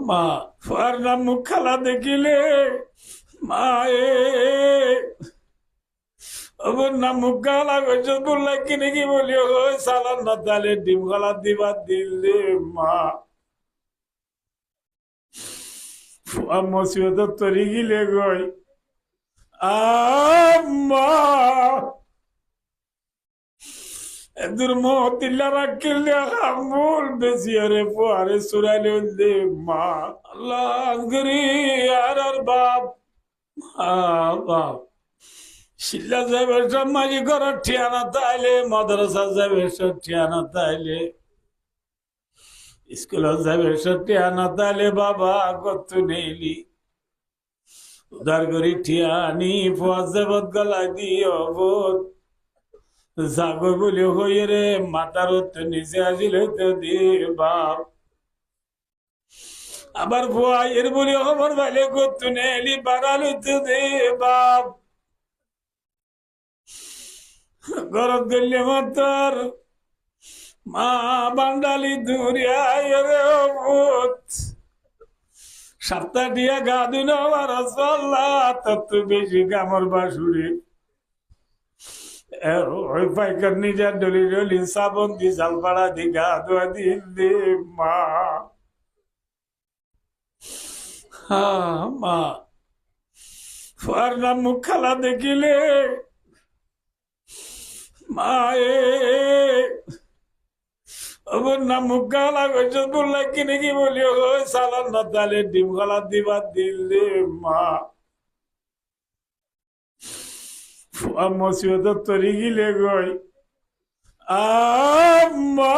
মা ফুয়ার নাম মুখ খালা দেখিলে মা ওর নাম মুখ খালা কইছ বললা কিনে কি বলি ওই সালান না তালে ডিম গলা দিবা দিলে মা ফুয়া মসিবত তরি গিলে গই মা এদুর মহতিল্লা রাখিলে হামুল বেশি আরে ফুয়ারে সুরাইলে দে মা আল্লাহ গরি আর বাপ বাপ শিল্লা যাবে সব মাঝি ঘরের ঠিয়ানা তাইলে মাদ্রাসা যাবে সব ঠিয়ানা তাইলে স্কুল যাবে সব ঠিয়ানা তাইলে বাবা কত নেইলি উদার করি ঠিয়ানি ফুয়া যাবত গলা দিও বোধ জাগো বলি হইয়ে রে মাতার নিচে আসিল তো দিয়ে বাপ আবার ফুয়া এর বলি খবর ভাইলে কত নেইলি বাড়ালো তো দে বাপ গরম দিল্লি মাতার মা বান্ডালি দুরিয়া রে ভূত সাতটা দিয়া গা দিন আমার তত বেশি কামর বাসুরি ওই পাইকার নিজের ডলি ডলি সাবন দি জালপাড়া দি গা ধোয়া দিল দে মা মা ফুয়ার নাম মুখ খালা দেখিলে মা ওর নাম মুখ গালা কইছ বললা কিনে কি বলি ওই সালান না তালে ডিম গলা দিবা দিলে মা ফুয়া মসিবত তরি গিলে গই মা